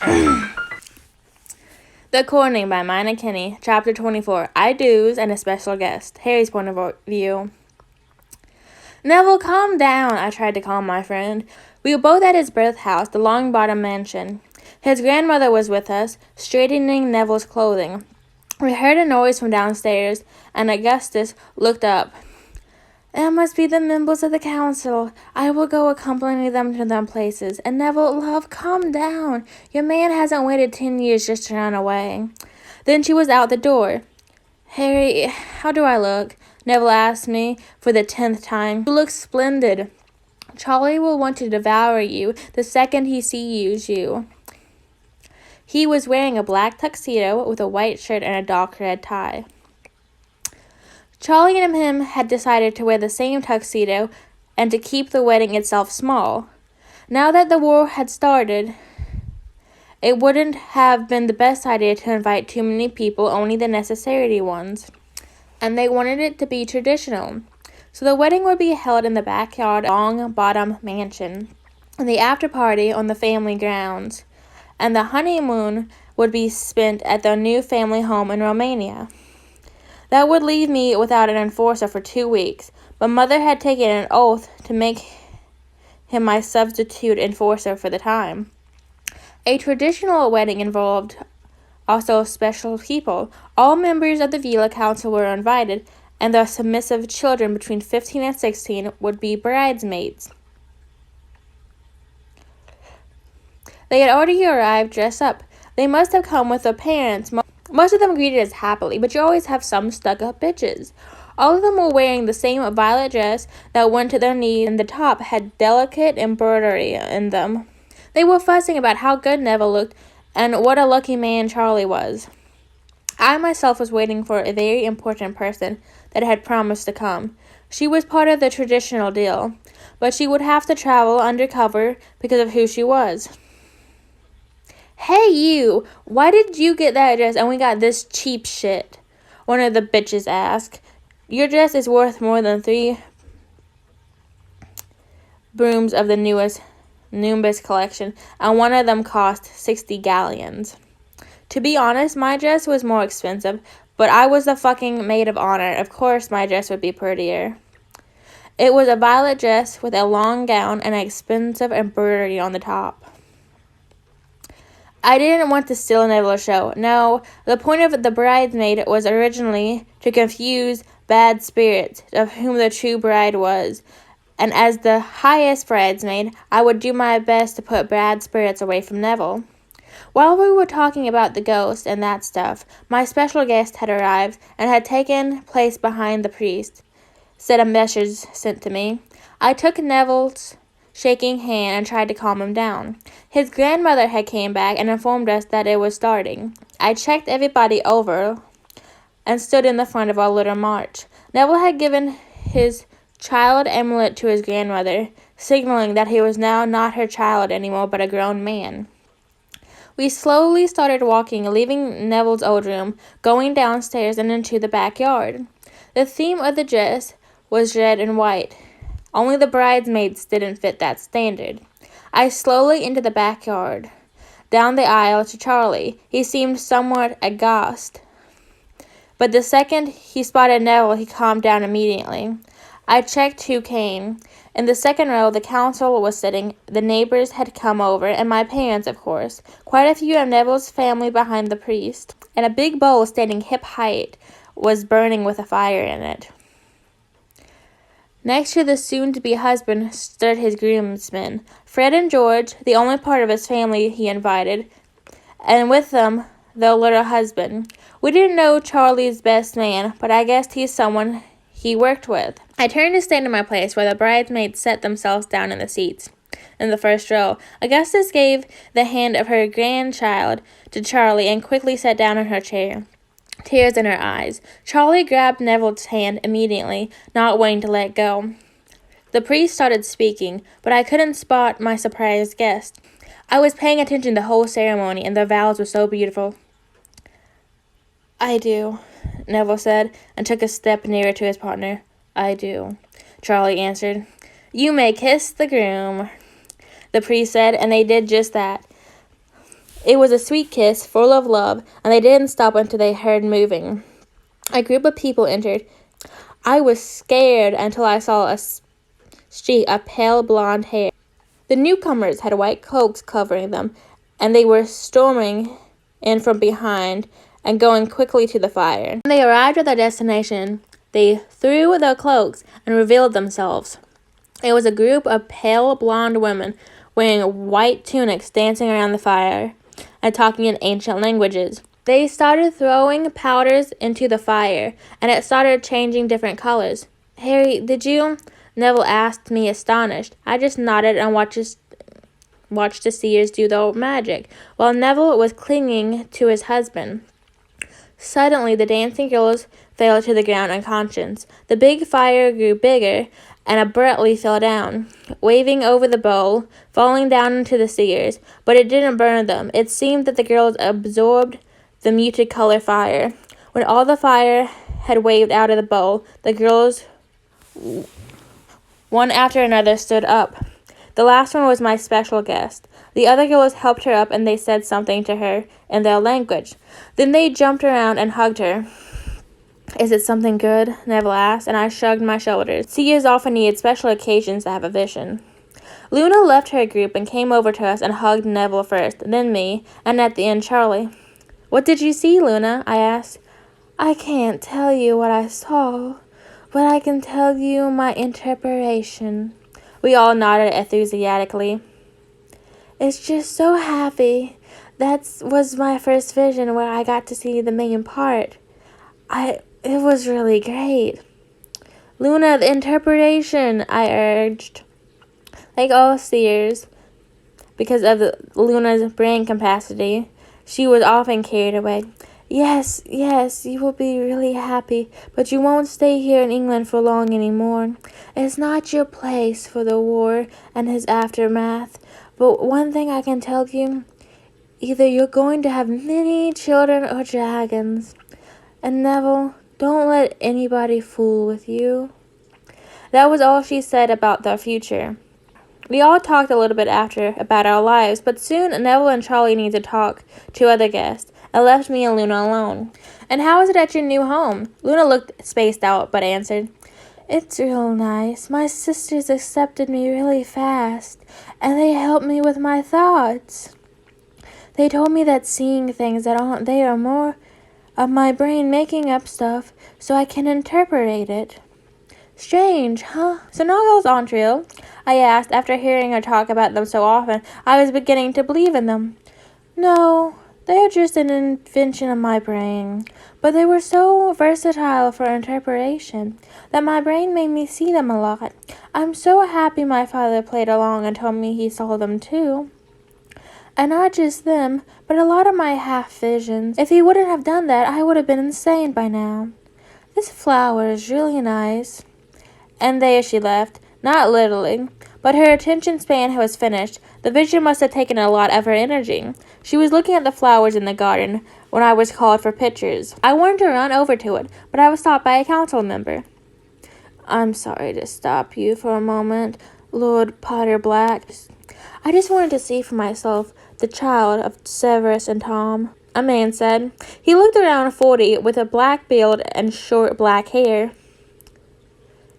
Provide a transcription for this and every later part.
The Courting by Meinekeime, Chapter 24, I-Do's and a Special Guest. Harry's point of view. Neville, calm down, I tried to calm my friend. We were both at his birth house, the Longbottom Mansion. His grandmother was with us, straightening Neville's clothing. We heard a noise from downstairs, and Augustus looked up. It must be the members of the council. I will go accompany them to their places. And Neville, love, calm down. Your man hasn't waited 10 years just to run away. Then she was out the door. Harry, how do I look? Neville asked me for the 10th time. You look splendid. Charlie will want to devour you the second he sees you. He was wearing a black tuxedo with a white shirt and a dark red tie. Charlie and him had decided to wear the same tuxedo and to keep the wedding itself small. Now that the war had started, it wouldn't have been the best idea to invite too many people, only the necessary ones. And they wanted it to be traditional. So the wedding would be held in the backyard of Longbottom Mansion, and the after-party on the family grounds, and the honeymoon would be spent at their new family home in Romania. That would leave me without an enforcer for 2 weeks, but Mother had taken an oath to make him my substitute enforcer for the time. A traditional wedding involved also special people. All members of the Veela Council were invited, and their submissive children between 15 and 16 would be bridesmaids. They had already arrived dressed up. They must have come with their parents. Most of them greeted us happily, but you always have some stuck-up bitches. All of them were wearing the same violet dress that went to their knees, and the top had delicate embroidery in them. They were fussing about how good Neville looked and what a lucky man Charlie was. I myself was waiting for a very important person that had promised to come. She was part of the traditional deal, but she would have to travel undercover because of who she was. Hey you, why did you get that dress and we got this cheap shit? One of the bitches asked. Your dress is worth more than 3 brooms of the newest Nimbus collection, and one of them cost 60 galleons. To be honest, my dress was more expensive, but I was the fucking maid of honor. Of course my dress would be prettier. It was a violet dress with a long gown and expensive embroidery on the top. I didn't want to steal Neville's show. No, the point of the bridesmaid was originally to confuse bad spirits, of whom the true bride was. And as the highest bridesmaid, I would do my best to put bad spirits away from Neville. While we were talking about the ghost and that stuff, my special guest had arrived and had taken place behind the priest, said a message sent to me. I took Neville's shaking hand and tried to calm him down. His grandmother had came back and informed us that it was starting. I checked everybody over and stood in the front of our little march. Neville had given his child amulet to his grandmother, signaling that he was now not her child anymore but a grown man. We slowly started walking, leaving Neville's old room, going downstairs and into the backyard. The theme of the dress was red and white. Only the bridesmaids didn't fit that standard. I slowly into the backyard, down the aisle to Charlie. He seemed somewhat aghast, but the second he spotted Neville, he calmed down immediately. I checked who came. In the second row, the council was sitting. The neighbors had come over, and my parents, of course. Quite a few of Neville's family behind the priest, and a big bowl standing hip height was burning with a fire in it. Next to the soon-to-be husband stood his groomsmen, Fred and George, the only part of his family he invited, and with them, their little husband. We didn't know Charlie's best man, but I guessed he's someone he worked with. I turned to stand in my place where the bridesmaids set themselves down in the seats in the first row. Augustus gave the hand of her grandchild to Charlie and quickly sat down in her chair, tears in her eyes. Charlie grabbed Neville's hand immediately, not wanting to let go. The priest started speaking, but I couldn't spot my surprised guest. I was paying attention the whole ceremony, and their vows were so beautiful. I do, Neville said, and took a step nearer to his partner. I do, Charlie answered. You may kiss the groom, the priest said, and they did just that. It was a sweet kiss, full of love, and they didn't stop until they heard moving. A group of people entered. I was scared until I saw a streak of pale blonde hair. The newcomers had white cloaks covering them, and they were storming in from behind and going quickly to the fire. When they arrived at their destination, they threw their cloaks and revealed themselves. It was a group of pale blonde women wearing white tunics dancing around the fire and talking in ancient languages. They started throwing powders into the fire, and it started changing different colors. Harry, did you? Neville asked me, astonished. I just nodded and watched the seers do their magic, while Neville was clinging to his husband. Suddenly, the dancing girls fell to the ground unconscious. The big fire grew bigger and abruptly fell down, waving over the bowl, falling down into the seers, but it didn't burn them. It seemed that the girls absorbed the muted color fire. When all the fire had waved out of the bowl, the girls, one after another, stood up. The last one was my special guest. The other girls helped her up, and they said something to her in their language. Then they jumped around and hugged her. Is it something good? Neville asked, and I shrugged my shoulders. Seers often need special occasions to have a vision. Luna left her group and came over to us and hugged Neville first, then me, and at the end Charlie. What did you see, Luna? I asked. I can't tell you what I saw, but I can tell you my interpretation. We all nodded enthusiastically. It's just so happy. That was my first vision where I got to see the main part. It was really great. Luna, the interpretation, I urged. Like all seers, because of Luna's brain capacity, she was often carried away. Yes, you will be really happy, but you won't stay here in England for long anymore. It's not your place for the war and his aftermath, but one thing I can tell you, either you're going to have many children or dragons. And Neville, don't let anybody fool with you. That was all she said about their future. We all talked a little bit after about our lives, but soon Neville and Charlie needed to talk to other guests and left me and Luna alone. And how is it at your new home? Luna looked spaced out, but answered, It's real nice. My sisters accepted me really fast, and they helped me with my thoughts. They told me that seeing things that aren't there are more of my brain making up stuff so I can interpret it. Strange, huh? So novels aren't real? I asked after hearing her talk about them so often. I was beginning to believe in them. No, they are just an invention of my brain. But they were so versatile for interpretation that my brain made me see them a lot. I'm so happy my father played along and told me he saw them too. And not just them, but a lot of my half-visions. If he wouldn't have done that, I would have been insane by now. This flower is really nice. And there she left. Not literally, but her attention span was finished. The vision must have taken a lot of her energy. She was looking at the flowers in the garden when I was called for pictures. I wanted to run over to it, but I was stopped by a council member. I'm sorry to stop you for a moment, Lord Potter Black. I just wanted to see for myself the child of Severus and Tom, a man said. He looked around 40 with a black beard and short black hair.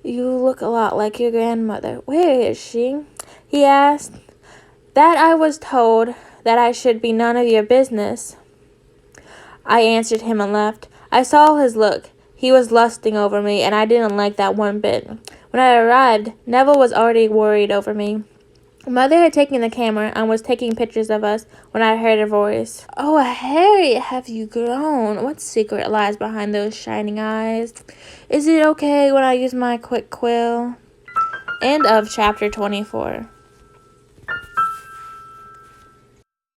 You look a lot like your grandmother. Where is she? He asked. That I was told that I should be none of your business. I answered him and left. I saw his look. He was lusting over me, and I didn't like that one bit. When I arrived, Neville was already worried over me. Mother had taken the camera and was taking pictures of us when I heard her voice. Oh, Harry, have you grown? What secret lies behind those shining eyes? Is it okay when I use my quick quill? End of chapter 24.